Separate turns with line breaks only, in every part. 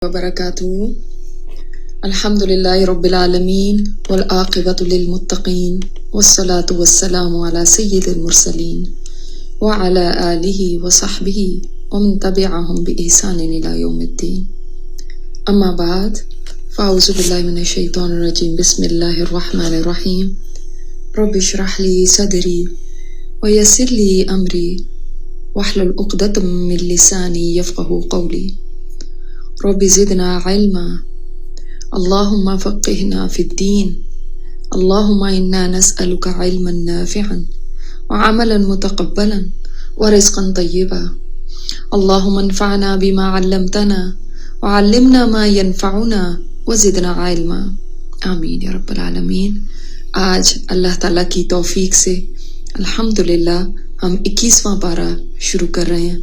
وبرکاتہ. الحمدللہ رب العالمین والعاقبۃ للمتقین والصلاة والسلام علی سید المرسلین وعلی آلہ وصحبہ ومن تبعہم بإحسان الی یوم الدین. اما بعد فاعوذ باللہ من الشیطان الرجیم. بسم اللہ الرحمن الرحیم. رب اشرح لی صدری ویسر لی امری واحلل عقدۃ من لسانی یفقہوا قولی. رب زدنا علما اللہم فقہنا فی الدین. اللہم انا نسألک علما نافعا وعملا متقبلا ورزقا طیبا. اللہم انفعنا بما علمتنا وعلمنا ما ينفعنا وزدنا علما. آمین یا رب العالمین. آج اللہ تعالیٰ کی توفیق سے الحمدللہ ہم 21واں پارہ شروع کر رہے ہیں.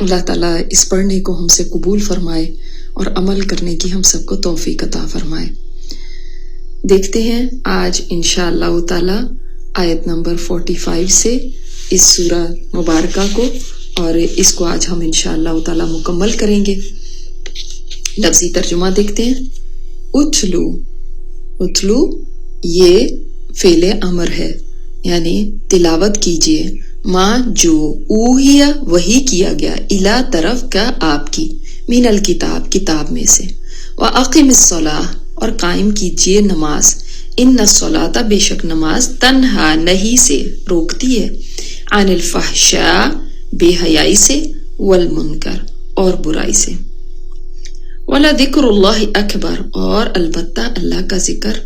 اللہ تعالیٰ اس پڑھنے کو ہم سے قبول فرمائے اور عمل کرنے کی ہم سب کو توفیق عطا فرمائے. دیکھتے ہیں آج انشاءاللہ تعالیٰ آیت نمبر 45 سے اس سورہ مبارکہ کو، اور اس کو آج ہم انشاءاللہ تعالیٰ مکمل کریں گے. لفظی ترجمہ دیکھتے ہیں. اتلو، اتلو یہ فعل امر ہے، یعنی تلاوت کیجئے. ماں جو اوہیا وحی کیا گیا، الا طرف کا آپ کی، من الکتاب کتاب میں سے. وَأَقِمِ الصَّلَاةَ اور قائم کیجئے نماز. ان الصلاۃ بے شک نماز تنہا نہیں سے روکتی ہے، عن الفحشاء بے حیائی سے، والمنکر اور برائی سے. وَلَذِكْرُ اللَّهِ اکبر اور البتہ اللہ کا ذکر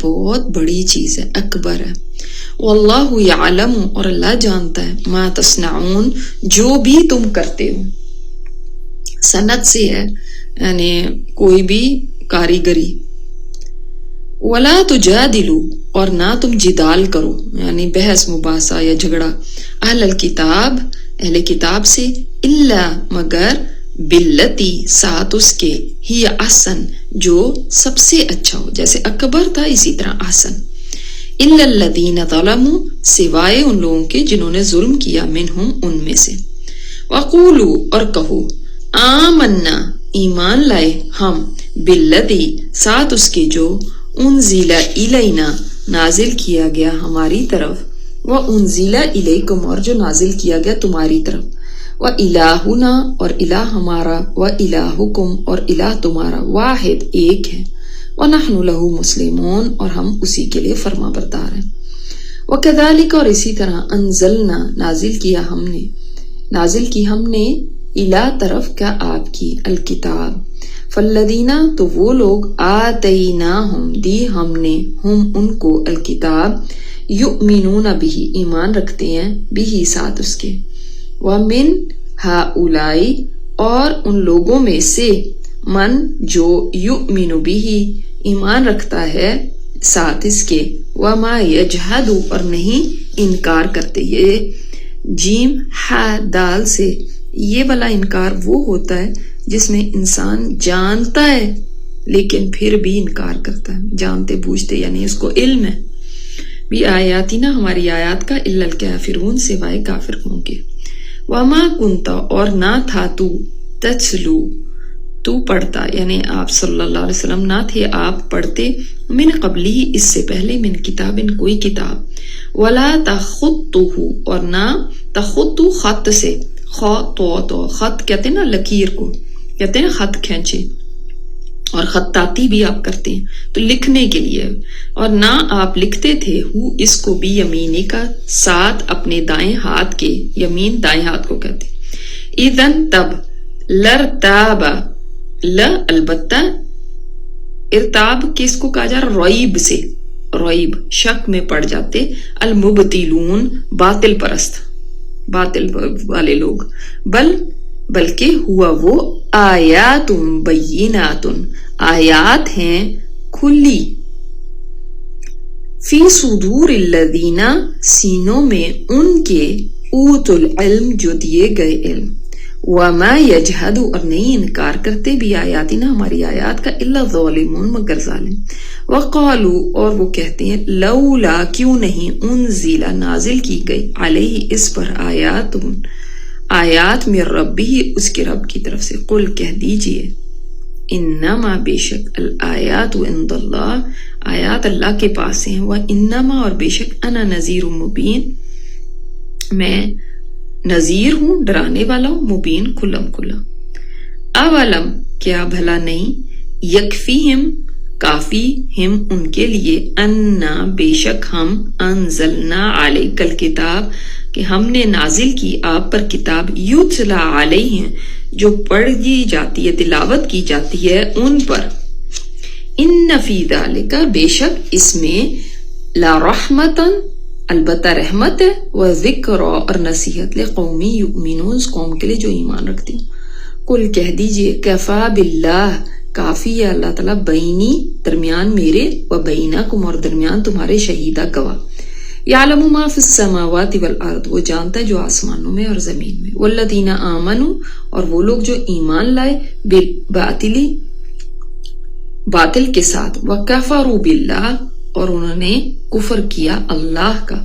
بہت بڑی چیز ہے، اکبر ہے. واللہ یعلم اور اللہ جانتا ہے، ما تصنعون جو بھی تم کرتے ہو. صنعت سے ہے یعنی کوئی بھی کاریگری. ولا تجادلوا اور نہ تم جدال کرو، یعنی بحث مباحثہ یا جھگڑا. اہل الکتاب اہل کتاب سے، الا مگر باللتی ساتھ اس کے، ہی احسن جو سب سے اچھا ہو. جیسے اکبر تھا اسی طرح احسن. الا الذین ظلموا سوائے ان لوگوں کے جنہوں نے ظلم کیا، منہم ان میں سے. وقولوا اور کہو، آمنا ایمان لائے ہم، بالذی ساتھ اس کے جو، انزل الینا نازل کیا گیا ہماری طرف، وانزل الیکم اور جو نازل کیا گیا تمہاری طرف. وَإِلَٰهُنَا اور الہ ہمارا، وَإِلَٰهُكُمْ اور الہ تمہارا، واحد ایک ہے. وَنَحْنُ لَهُ مُسْلِمُونَ اور ہم اسی کے لیے فرما بردار ہیں. وَكَذَلِكَ اور اسی طرح انزلنا نازل کی ہم نے الہ طرف کا آپ کی، الکتاب. فالذین تو وہ لوگ، آتیناہم دی ہم نے، ہم ان کو، الکتاب، یؤمنون بہ ایمان رکھتے ہیں، بہ ساتھ اس کے. وَمِنْ ہَؤُلَاءِ اور ان لوگوں میں سے، من جو یؤمن بہ ایمان رکھتا ہے ساتھ اس کے، وَمَا يَجْحَدُ اور نہیں انکار کرتے. یہ جیم ہا دال سے یہ والا انکار وہ ہوتا ہے جس میں انسان جانتا ہے لیکن پھر بھی انکار کرتا ہے، جانتے بوجھتے، یعنی اس کو علم ہے. بھی آیاتنا ہماری آیات کا، الا الکافرون سوائے کافر ہوں گے. وما کنتا اور نہ تھا تو، تتلو تو پڑھتا، یعنی آپ صلی اللہ علیہ وسلم نہ تھے آپ پڑھتے، من قبلی اس سے پہلے، من کتاب کوئی کتاب. ولا تخطہ اور نہ تخطو خط سے، تو خط کہتے ہیں نا لکیر کو، کہتے ہیں خط کھینچے، اور خطاطی بھی آپ کرتے ہیں تو لکھنے کے لیے. اور نہ آپ لکھتے تھے ہو اس کو بھی، یمینی کا ساتھ اپنے دائیں ہاتھ کے، یمین دائیں ہاتھ کو کہتے. اذن تب، لرتاب ل البتہ، ارتاب کس کو کہا جا رہا، ریب سے، ریب شک میں پڑ جاتے، المبتلون باطل پرست، باطل والے لوگ. بلکہ ہوا وہ، آیات بینات آیات ہیں کھلی، فی صدور الذین سینوں میں ان کے، اوتوا العلم جو دیے گئے علم. وما یجحد اور نہیں انکار کرتے بھی آیاتنا ہماری آیات کا، الا الظالمون مگر ظالم. وقالوا اور وہ کہتے ہیں، لولا کیوں نہیں، انزل نازل کی گئی، علیہ اس پر، آیات من ربی اس کے رب کی طرف سے. قل کہہ دیجئے، انما بے شک الآیات عند اللہ آیات اللہ کے پاس ہیں، وانما اور بے شک انا نذیر مبین میں نذیر ہوں ڈرانے والا ہوں، مبین کھلم کھلا۔ اولم کیا بھلا نہیں، یکفیہم کافی ہم ان کے لیے، انا بے شک ہم، انزلنا علیک الکتاب کہ ہم نے نازل کی آپ پر کتاب، یتلا علیہم جو پڑھی جاتی ہے تلاوت کی جاتی ہے ان پر، ان فی ذالک بے شک اس میں، لا رحمتن البتہ رحمت ہے، و ذکر اور نصیحت، لقومی یؤمنون اس قوم کے لیے جو ایمان رکھتی ہوں۔ قل کہہ دیجئے، کفا باللہ کافی ہے اللہ تعالیٰ، بینی درمیان میرے، و بینکم اور درمیان تمہارے، شہیدہ گواہ، یعلم ما فی السماوات والارض وہ جانتا ہے جو آسمانوں میں اور زمین میں، والذین آمنوا اور وہ لوگ جو ایمان لائے، بالباطل باطل کے ساتھ، وکفروا باللہ اور انہوں نے کفر کیا اللہ کا،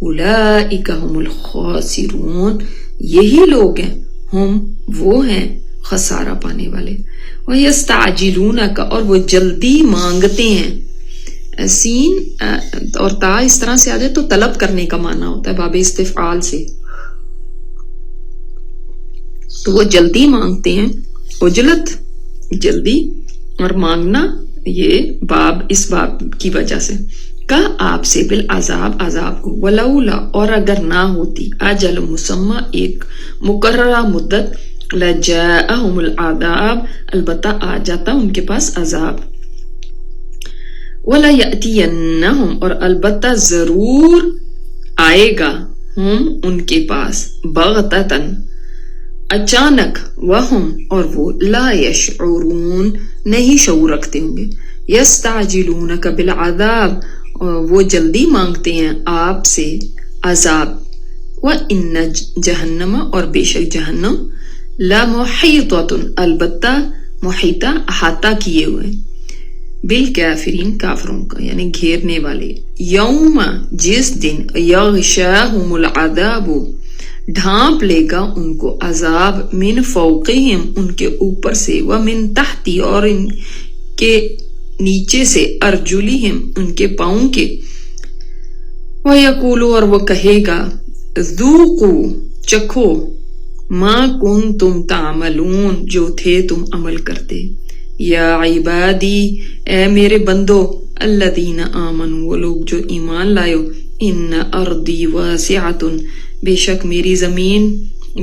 اولئک هم الخاسرون یہی لوگ ہیں، ہم وہ ہیں خسارہ پانے والے، وَيَسْتَعْجِلُونَكَ اور وہ جلدی مانگتے ہیں، سین اور تا اس طرح سے آ جائے تو طلب کرنے کا معنی ہوتا ہے باب استفعال سے، تو وہ جلدی مانگتے ہیں، عجلت جلدی اور مانگنا یہ باب اس باب کی وجہ سے، کا آپ سے بالعذاب عذاب کو، ولولا اور اگر نہ ہوتی، اجل مسمى ایک مقررہ مدت، لجاءہم العذاب البتہ آ جاتا ان کے پاس عذاب، وَلَيَأْتِيَنَّهُمْ اور البتہ ضرور آئے گا، ہم ان کے پاس، بغتتاً اچانک، وہم اور وہ، لا یشعرون نہیں شعور رکھتے ہوں گے، یستعجلونک بالعذاب وہ جلدی مانگتے ہیں آپ سے عذاب، وَإِنَّ جہنم اور بے شک جہنم، لَمُحِيطَةٌ البتہ محیطہ احاطہ کیے ہوئے، بالکافرین کافروں کا یعنی گھیرنے والے، یوم جس دن، یغشاہم العذاب ڈھانپ لے گا ان کو عذاب، من فوقہم ان کے اوپر سے، ومن تحتی اور ان کے نیچے سے، ارجلہم ان کے پاؤں کے، وَيَقُولُ اور وہ کہے گا، ذُوقُوا چکھو، ما کنتم تعملون جو تھے تم عمل کرتے، یا عبادی اے میرے بندو، الذین آمنوا وہ لوگ جو ایمان لائے، ان ارضی واسعۃ بے شک میری زمین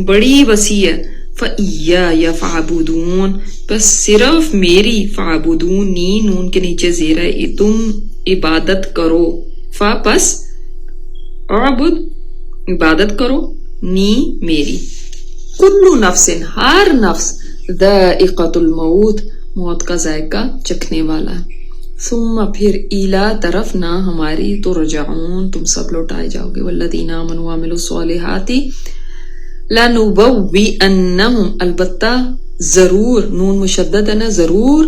بڑی وسیع ہے، فَإِيَّايَ فَاعْبُدُونَ بس صرف میری، فَاعْبُدُونِی نون کے نیچے زیر ہے، تم عبادت کرو، فا پس اعبد عبادت کرو، نی میری، کل نفس ہر نفس، ذائقۃ الموت موت کا ذائقہ چکھنے والا ہے، ثم پھر الی طرف نہ ہماری، ترجعون تم سب لوٹائے جاؤ گے، والذین آمنوا وعملوا الصالحات لنبوئنہم البتہ ضرور، نون مشدد ہے نا ضرور،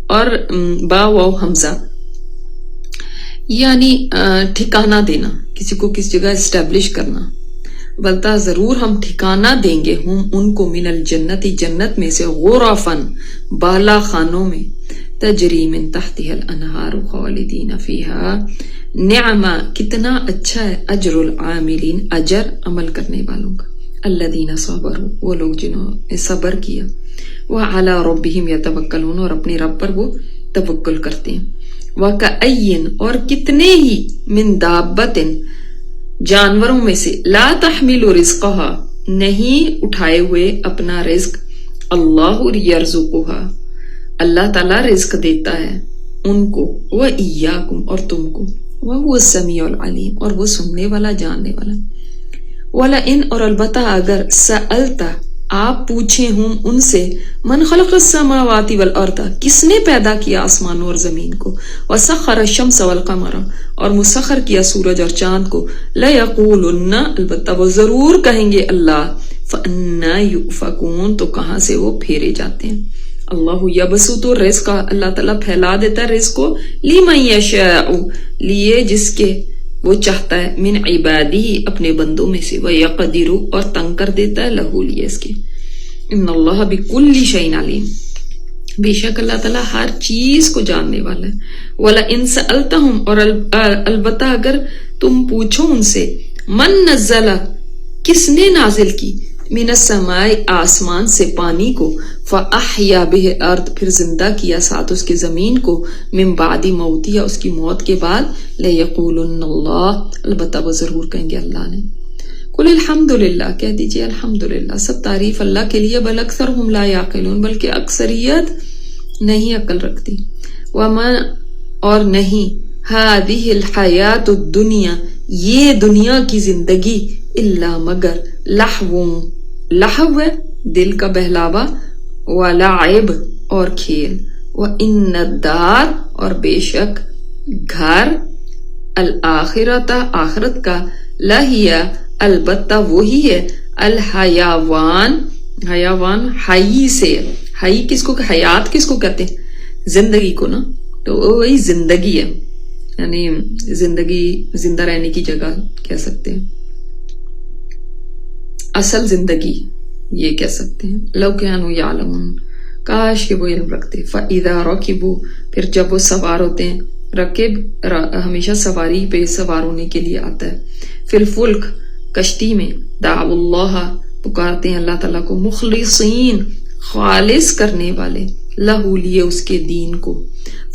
اور با واو حمزہ یعنی ٹھکانہ دینا، کسی کو کسی جگہ اسٹیبلش کرنا، بلتا ضرور ہم ٹھکانہ دیں گے، ہم ان کو، من الجنتی جنت میں سے، غرفاً بالا خانوں میں، تجری من تحتها الانہار خالدین فیہا، نعمہ کتنا اچھا ہے، اجر العاملین اجر عمل کرنے والوں کا، الذین صبروا وہ لوگ جنہوں نے صبر کیا، وعلی ربہم یتوکلون اور اپنے رب پر وہ توکل کرتے ہیں، وکأین اور کتنے ہی، من دابۃ جانوروں میں سے، لا تحمل رزقہا نہیں اٹھائے ہوئے اپنا رزق، اللہ یرزقہا اللہ تعالیٰ رزق دیتا ہے ان کو، وَإِيَّاكُمْ اور تم کو، وَهُوَ السَّمِيعُ الْعَلِيمُ اور وہ سننے والا جاننے والا، وَلَئِنْ اور البتہ اگر، سألتا آپ پوچھیں ہم ان سے، من خلق السماوات والارض کس نے پیدا کیا آسمانوں اور زمین کو، وسخر الشمس والقمر اور مسخر کیا سورج اور چاند کو، لَيَقُولُنَّ البتہ وہ ضرور کہیں گے اللہ، فَأَنَّا يُؤْفَكُونَ تو کہاں سے وہ پھیرے جاتے ہیں، اللہ یبسط الرزق اللہ تعالیٰ پھیلا دیتا ہے رزق کو، لمن یشاء لیے جس کے وہ چاہتا ہے، من عبادی اپنے بندوں میں سے، ویقدر اور تنگ کر دیتا ہے، لہو لیے اس کے، ان اللہ بکل شیء علیم بے شک اللہ تعالیٰ ہر چیز کو جاننے والا ہے۔ وَلَا إِن سَأَلْتَهُمْ، اور البتہ اگر تم پوچھو ان سے، من نزل، کس نے نازل کی، من السماء، آسمان سے پانی کو، فَأَحْيَا بِهِ الْأَرْضَ، پھر زندہ کیا ساتھ اس کے زمین کو، من بعد موتها، اس کی موت کے بعد، لَيَقُولُنَّ اللَّهُ، البتہ وہ ضرور کہیں گے اللہ نے۔ قل الحمدللہ، کہہ دیجئے الحمدللہ، سب تعریف اللہ کے لیے، بل اکثرهم لا یعقلون، بلکہ اکثریت نہیں عقل رکھتی۔ وما، اور نہیں، هذه الحیات الدنیا، یہ دنیا کی زندگی، الا مگر، لہو ہے دل کا بہلاوا، ولعب اور کھیل، وان الدار اور بے شک گھر، الآخرۃ آخرت کا، لہی البتہ وہی ہے، الحیوان، حیوان حی سے، حی کس کو، حیات کس کو کہتے ہیں، زندگی کو نا، تو وہی زندگی ہے، یعنی زندگی، زندہ رہنے کی جگہ کہہ سکتے ہیں، اصل زندگی یہ کہہ سکتے ہیں۔ لو کانوا یعلمون، کاش کہ وہ علم رکھتے۔ فاذا رکبوا، پھر جب وہ سوار ہوتے ہیں، رکب ہمیشہ سواری پہ سوار ہونے کے لیے آتا ہے، فی الفلک کشتی میں، دعوا اللہ، پکارتے ہیں اللہ تعالیٰ کو، مخلصین، خالص کرنے والے، لہو، لیے اس کے دین کو،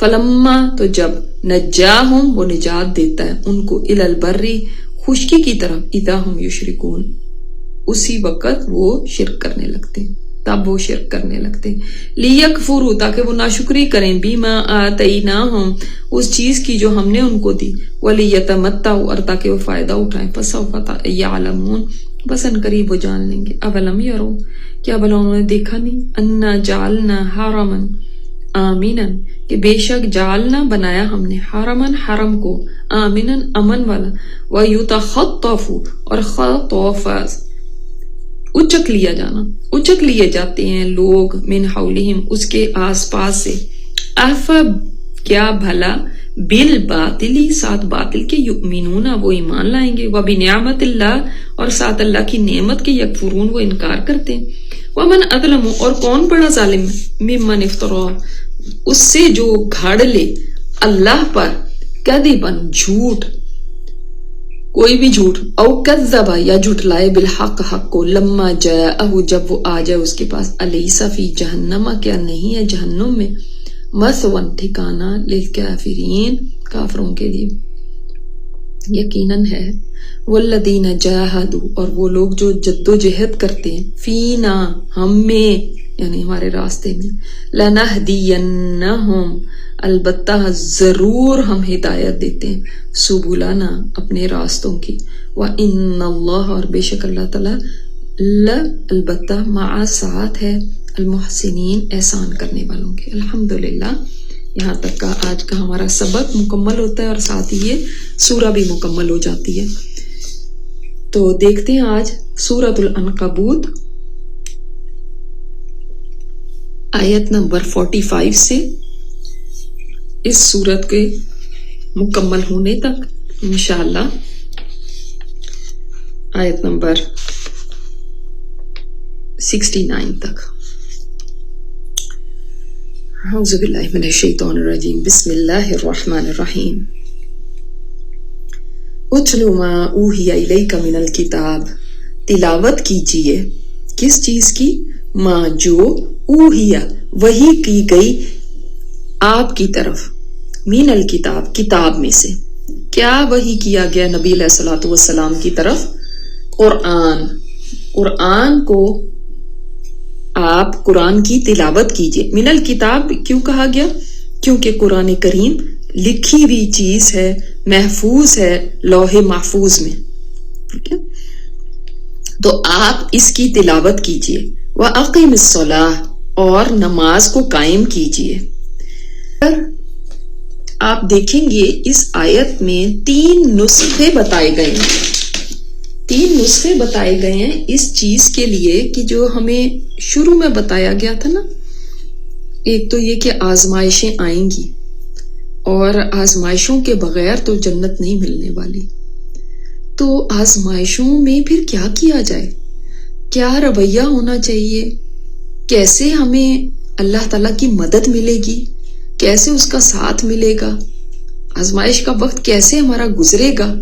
فلما، تو جب، نجاہم، وہ نجات دیتا ہے ان کو، الی البر، خشکی کی طرف، اذا ہم یشرکون، اسی وقت وہ شرک کرنے لگتے ہیں، تب وہ شرک کرنے لگتے ہیں، لیکفروا، تاکہ وہ ناشکری کریں، بما آتیناہم، اس چیز کی جو ہم نے ان کو دی، ولیتمتعوا، اور تاکہ وہ فائدہ اٹھائیں، فسوف یعلمون، بس ان قریب وہ جان لیں گے۔ اولم یروا، کیا بھلا انہوں نے دیکھا نہیں، انا جعلنا حرما آمنا، کہ بے شک جعلنا بنایا ہم نے، حرمن حرم کو، آمنا امن والا، ویتخطف، اور خطف اچک لیا جانا، اچک لیے جاتے ہیں لوگ، من حولہم، اس کے آس پاس سے، اف، کیا بھلا، بالباطلی، ساتھ باطل کے، یؤمنون، وہ ایمان لائیں گے، وبنعمت اللہ، اور ساتھ اللہ کی نعمت کے، یکفرون، وہ انکار کرتے ہیں۔ ومن اظلم، اور کون بڑا ظالم، ممن افترا، اس سے جو گھاڑ لے، اللہ پر، کذباً، جھوٹ، کوئی بھی جھوٹ، او کذب، یا جھٹلائے، بالحق، حق کو، لما جاءہ، جب وہ آ جائے اس کے پاس، الیس فی جہنم، کیا نہیں ہے جہنم میں، مثوی، ٹھکانہ، للکافرین، کافروں کے لیے، یقیناً ہے، والذین جاہدوا، اور وہ لوگ جو جد و جہد کرتے ہیں، فینا، ہم میں، یعنی ہمارے راستے میں، لنہدینہم، البتہ ضرور ہم ہدایت دیتے ہیں، سبلنا، اپنے راستوں کی، وَإِنَّ اللَّهَ، اور بے شک اللہ تعالیٰ، البتہ، مع، ساتھ ہے، المحسنین، احسان کرنے والوں کے۔ الحمدللہ، یہاں تک کا آج کا ہمارا سبق مکمل ہوتا ہے، اور ساتھ ہی یہ سورہ بھی مکمل ہو جاتی ہے۔ تو دیکھتے ہیں آج سورۃ العنکبوت، آیت نمبر 45 سے اس سورت کے مکمل ہونے تک، انشاءاللہ آیت نمبر 69 تک۔ اعوذ باللہ من الشیطان الرجیم، بسم اللہ الرحمن الرحیم۔ اتل ما اوحی الیک من الکتاب، تلاوت کیجیے، کس چیز کی، ما، جو، اوحی، وحی کی گئی، آپ کی طرف، من الکتاب، کتاب میں سے، کیا وحی کیا گیا نبی علیہ الصلوۃ والسلام کی طرف، قرآن، قرآن کو آپ قرآن کی تلاوت کیجئے۔ من الکتاب کیوں کہا گیا، کیونکہ قرآن کریم لکھی ہوئی چیز ہے، محفوظ ہے لوح محفوظ میں، ٹھیک ہے، تو آپ اس کی تلاوت کیجئے، وَأَقِمِ الصَّلَاةَ، اور نماز کو قائم کیجئے۔ آپ دیکھیں گے اس آیت میں 3 نسخے بتائے گئے ہیں، 3 نسخے بتائے گئے ہیں اس چیز کے لیے کہ جو ہمیں شروع میں بتایا گیا تھا نا، ایک تو یہ کہ آزمائشیں آئیں گی، اور آزمائشوں کے بغیر تو جنت نہیں ملنے والی، تو آزمائشوں میں پھر کیا کیا جائے، کیا رویہ ہونا چاہیے، کیسے ہمیں اللہ تعالیٰ کی مدد ملے گی، کیسے اس کا ساتھ ملے گا، آزمائش کا وقت کیسے ہمارا گزرے گا،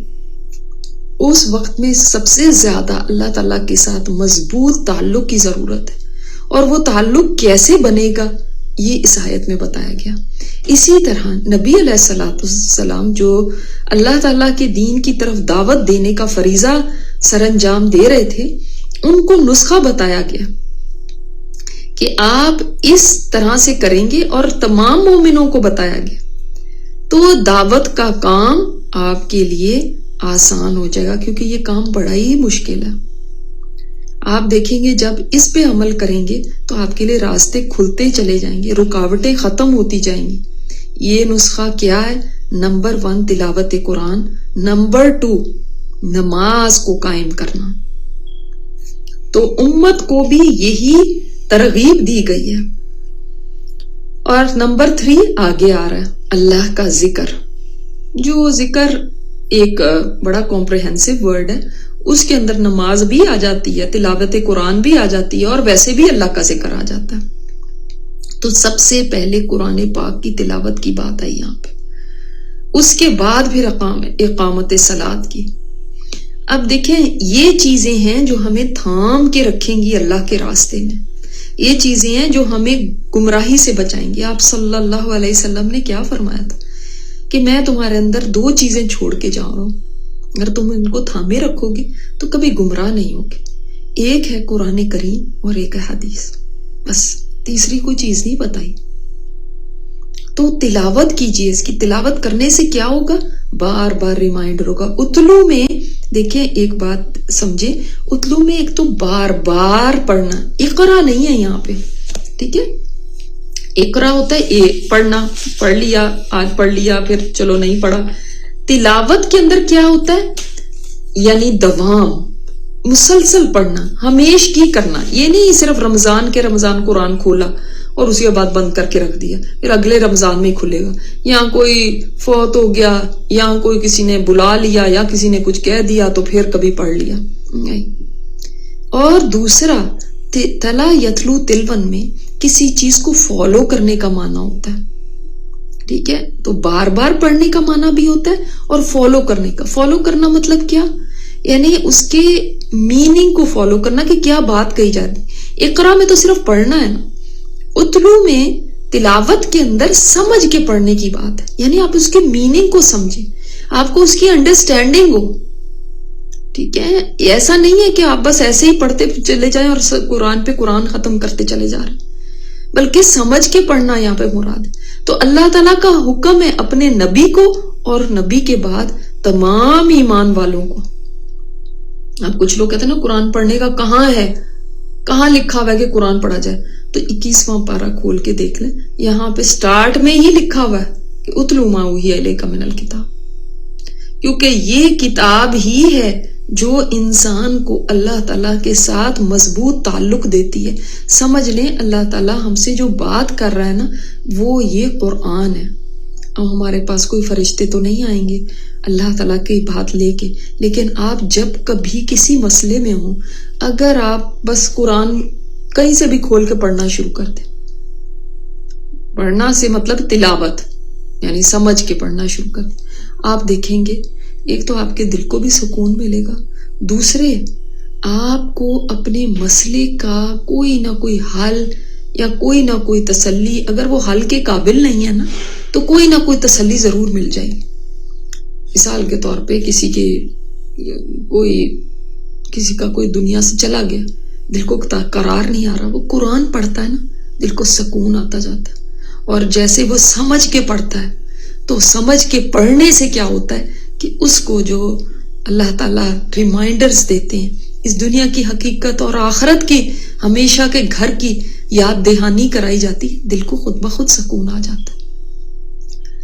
اس وقت میں سب سے زیادہ اللہ تعالیٰ کے ساتھ مضبوط تعلق کی ضرورت ہے، اور وہ تعلق کیسے بنے گا یہ اس آیت میں بتایا گیا۔ اسی طرح نبی علیہ السلام جو اللہ تعالیٰ کے دین کی طرف دعوت دینے کا فریضہ سر انجام دے رہے تھے، ان کو نسخہ بتایا گیا کہ آپ اس طرح سے کریں گے، اور تمام مومنوں کو بتایا گیا، تو دعوت کا کام آپ کے لیے آسان ہو جائے گا، کیونکہ یہ کام بڑا ہی مشکل ہے۔ آپ دیکھیں گے جب اس پہ عمل کریں گے تو آپ کے لیے راستے کھلتے چلے جائیں گے، رکاوٹیں ختم ہوتی جائیں گی۔ یہ نسخہ کیا ہے؟ نمبر 1 تلاوت قرآن، نمبر 2 نماز کو قائم کرنا۔ تو امت کو بھی یہی ترغیب دی گئی ہے۔ اور نمبر 3 آگے آ رہا ہے اللہ کا ذکر، جو ذکر ایک بڑا کمپریہنسو ورڈ ہے، اس کے اندر نماز بھی آ جاتی ہے، تلاوت قرآن بھی آ جاتی ہے، اور ویسے بھی اللہ کا ذکر آ جاتا ہے۔ تو سب سے پہلے قرآن پاک کی تلاوت کی بات آئی یہاں پہ، اس کے بعد پھر اقامت صلاۃ کی۔ اب دیکھیں یہ چیزیں ہیں جو ہمیں تھام کے رکھیں گی اللہ کے راستے میں، یہ چیزیں ہیں جو ہمیں گمراہی سے بچائیں گی۔ آپ صلی اللہ علیہ وسلم نے کیا فرمایا تھا کہ میں تمہارے اندر 2 چیزیں چھوڑ کے جا رہا ہوں، اگر تم ان کو تھامے رکھو گے تو کبھی گمراہ نہیں ہوگے۔ ایک ہے قرآن کریم اور ایک ہے حدیث، بس تیسری کوئی چیز نہیں بتائی۔ تو تلاوت کیجیے، اس کی تلاوت کرنے سے کیا ہوگا؟ بار بار ریمائنڈر ہوگا۔ اتلو میں دیکھیں ایک بات سمجھے، اتلو میں ایک تو بار بار پڑھنا، اقرا نہیں ہے یہاں پہ، ٹھیک ہے؟ اقرا ہوتا ہے پڑھنا، پڑھ لیا، آج پڑھ لیا پھر چلو نہیں پڑھا۔ تلاوت کے اندر کیا ہوتا ہے؟ یعنی دوام، مسلسل پڑھنا، ہمیشگی کرنا۔ یہ نہیں صرف رمضان قرآن کھولا اور اسی کے بعد بند کر کے رکھ دیا، پھر اگلے رمضان میں کھلے گا، یہاں کوئی فوت ہو گیا، یہاں کوئی کسی نے بلا لیا یا کسی نے کچھ کہہ دیا تو پھر کبھی پڑھ لیا نہیں۔ اور دوسرا تلا یتلو تلون میں کسی چیز کو فالو کرنے کا معنی ہوتا ہے، ٹھیک ہے؟ تو بار بار پڑھنے کا معنی بھی ہوتا ہے اور فالو کرنے کا۔ فالو کرنا مطلب کیا؟ یعنی اس کے میننگ کو فالو کرنا کہ کیا بات کہی جاتی۔ اقرا میں تو صرف پڑھنا ہے نا، اتلو میں تلاوت کے اندر سمجھ کے پڑھنے کی بات ہے، یعنی آپ اس کے میننگ کو سمجھیں، آپ کو اس کی انڈرسٹینڈنگ ہو، ٹھیک ہے؟ ایسا نہیں ہے کہ آپ بس ایسے ہی پڑھتے چلے جائیں اور قرآن پہ قرآن ختم کرتے چلے جا رہے ہیں، بلکہ سمجھ کے پڑھنا یہاں پہ مراد ہے۔ تو اللہ تعالیٰ کا حکم ہے اپنے نبی کو اور نبی کے بعد تمام ایمان والوں کو۔ اب کچھ لوگ کہتے ہیں نا قرآن پڑھنے کا کہاں ہے، کہاں لکھا ہوا ہے کہ قرآن پڑھا جائے؟ تو 21واں پارہ کھول کے دیکھ لیں، یہاں پہ سٹارٹ میں ہی لکھا ہوا ہے کہ اتلو ما اوحی الیک من الکتاب، کیونکہ یہ کتاب ہی ہے جو انسان کو اللہ تعالیٰ کے ساتھ مضبوط تعلق دیتی ہے۔ سمجھ لیں اللہ تعالیٰ ہم سے جو بات کر رہا ہے نا وہ یہ قرآن ہے۔ اب ہمارے پاس کوئی فرشتے تو نہیں آئیں گے اللہ تعالیٰ کی بات لے کے، لیکن آپ جب کبھی کسی مسئلے میں ہوں، اگر آپ بس قرآن کہیں سے بھی کھول کے پڑھنا شروع کر دیں، پڑھنا سے مطلب تلاوت یعنی سمجھ کے پڑھنا شروع کر دیں، آپ دیکھیں گے ایک تو آپ کے دل کو بھی سکون ملے گا، دوسرے آپ کو اپنے مسئلے کا کوئی نہ کوئی حل یا کوئی نہ کوئی تسلی، اگر وہ حل کے قابل نہیں ہے نا تو کوئی نہ کوئی تسلی ضرور مل جائے گی۔ مثال کے طور پہ کسی کا کوئی دنیا سے چلا گیا، دل کو قرار نہیں آ رہا، وہ قرآن پڑھتا ہے نا دل کو سکون آتا جاتا ہے، اور جیسے وہ سمجھ کے پڑھتا ہے تو سمجھ کے پڑھنے سے کیا ہوتا ہے کہ اس کو جو اللہ تعالیٰ ریمائنڈرز دیتے ہیں اس دنیا کی حقیقت اور آخرت کی ہمیشہ کے گھر کی یاد دہانی کرائی جاتی، دل کو خود بخود سکون آ جاتا ہے۔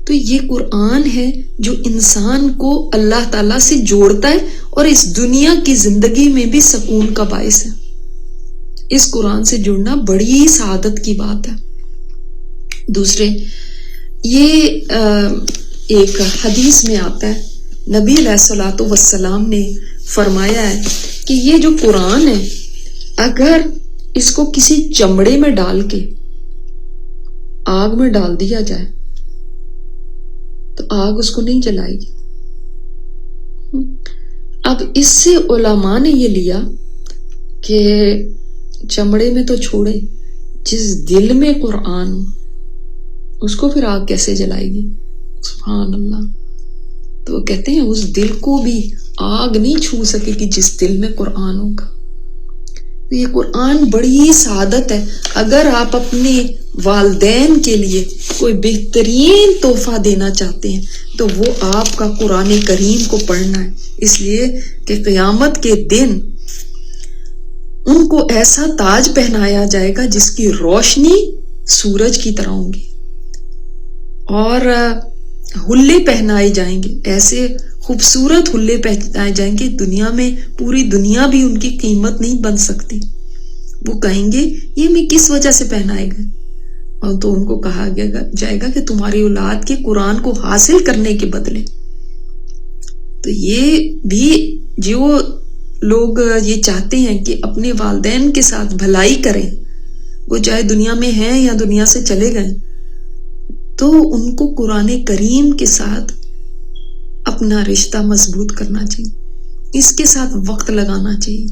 تو یہ قرآن ہے جو انسان کو اللہ تعالیٰ سے جوڑتا ہے اور اس دنیا کی زندگی میں بھی سکون کا باعث ہے۔ اس قرآن سے جڑنا بڑی سعادت کی بات ہے۔ دوسرے یہ ایک حدیث میں آتا ہے، نبی علیہ الصلوۃ والسلام نے فرمایا ہے کہ یہ جو قرآن ہے اگر اس کو کسی چمڑے میں ڈال کے آگ میں ڈال دیا جائے تو آگ اس کو نہیں جلائے گی۔ اب اس سے علماء نے یہ لیا کہ چمڑے میں تو چھوڑے، جس دل میں قرآن ہو اس کو پھر آگ کیسے جلائے گی؟ سبحان اللہ۔ تو وہ کہتے ہیں اس دل کو بھی آگ نہیں چھو سکے گی جس دل میں قرآن ہوگا۔ تو یہ قرآن بڑی سعادت ہے۔ اگر آپ اپنے والدین کے لیے کوئی بہترین تحفہ دینا چاہتے ہیں تو وہ آپ کا قرآن کریم کو پڑھنا ہے، اس لیے کہ قیامت کے دن ان کو ایسا تاج پہنایا جائے گا جس کی روشنی سورج کی طرح ہوں گی، اور حلے پہنائے جائیں گے، ایسے خوبصورت حلے پہنائے جائیں گے دنیا میں پوری دنیا بھی ان کی قیمت نہیں بن سکتی۔ وہ کہیں گے یہ ہمیں کس وجہ سے پہنائے گئے؟ اور تو ان کو کہا جائے گا کہ تمہاری اولاد کے قرآن کو حاصل کرنے کے بدلے۔ تو یہ بھی جو لوگ یہ چاہتے ہیں کہ اپنے والدین کے ساتھ بھلائی کریں، وہ چاہے دنیا میں ہیں یا دنیا سے چلے گئے، تو ان کو قرآن کریم کے ساتھ اپنا رشتہ مضبوط کرنا چاہیے، اس کے ساتھ وقت لگانا چاہیے،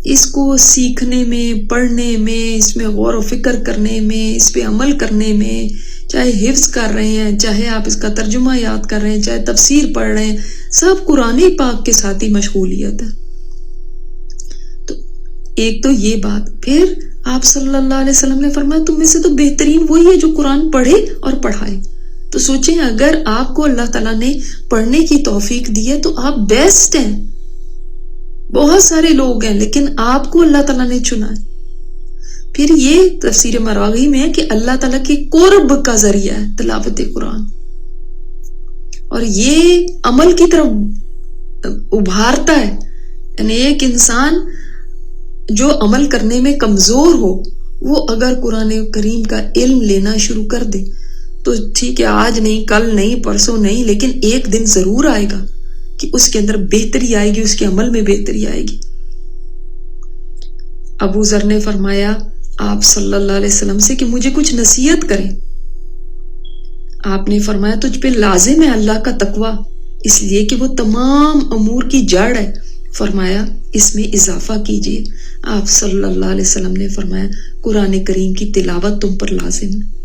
اس کو سیکھنے میں، پڑھنے میں، اس میں غور و فکر کرنے میں، اس پہ عمل کرنے میں، چاہے حفظ کر رہے ہیں، چاہے آپ اس کا ترجمہ یاد کر رہے ہیں، چاہے تفسیر پڑھ رہے ہیں، سب قرآن پاک کے ساتھ ہی مشغولیت ہے۔ تو ایک تو یہ بات، پھر آپ صلی اللہ علیہ وسلم نے فرمایا تم میں سے تو بہترین وہی ہے جو قرآن پڑھے اور پڑھائے۔ تو سوچیں اگر آپ کو اللہ تعالیٰ نے پڑھنے کی توفیق دی ہے تو آپ بیسٹ ہیں۔ بہت سارے لوگ ہیں لیکن آپ کو اللہ تعالیٰ نے چنا ہے۔ پھر یہ تفسیر مراغی میں ہے کہ اللہ تعالیٰ کے قرب کا ذریعہ ہے تلاوت قرآن، اور یہ عمل کی طرف ابھارتا ہے۔ یعنی ایک انسان جو عمل کرنے میں کمزور ہو، وہ اگر قرآن کریم کا علم لینا شروع کر دے تو ٹھیک ہے، آج نہیں، کل نہیں، پرسوں نہیں، لیکن ایک دن ضرور آئے گا کہ اس کے اندر بہتری آئے گی، اس کے عمل میں بہتری آئے گی۔ ابو ذر نے فرمایا آپ صلی اللہ علیہ وسلم سے کہ مجھے کچھ نصیحت کریں۔ آپ نے فرمایا تجھ پہ لازم ہے اللہ کا تقوی، اس لیے کہ وہ تمام امور کی جڑ ہے۔ فرمایا اس میں اضافہ کیجیے۔ آپ صلی اللہ علیہ وسلم نے فرمایا قرآن کریم کی تلاوت تم پر لازم ہے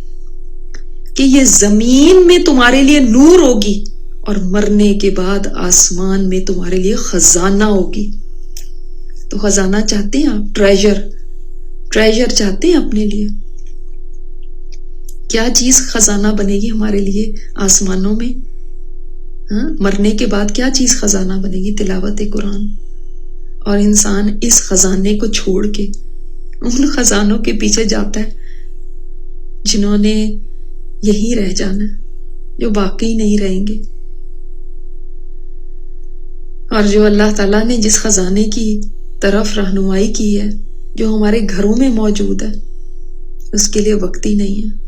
کہ یہ زمین میں تمہارے لیے نور ہوگی اور مرنے کے بعد آسمان میں تمہارے لیے خزانہ ہوگی۔ تو خزانہ چاہتے ہیں آپ؟ ٹریجر چاہتے ہیں اپنے لیے؟ کیا چیز خزانہ بنے گی ہمارے لیے آسمانوں میں؟ مرنے کے بعد کیا چیز خزانہ بنے گی؟ تلاوت قرآن۔ اور انسان اس خزانے کو چھوڑ کے ان خزانوں کے پیچھے جاتا ہے جنہوں نے یہیں رہ جانا ہے، جو باقی نہیں رہیں گے۔ اور جو اللہ تعالیٰ نے جس خزانے کی طرف رہنمائی کی ہے، جو ہمارے گھروں میں موجود ہے، اس کے لیے وقت ہی نہیں ہے۔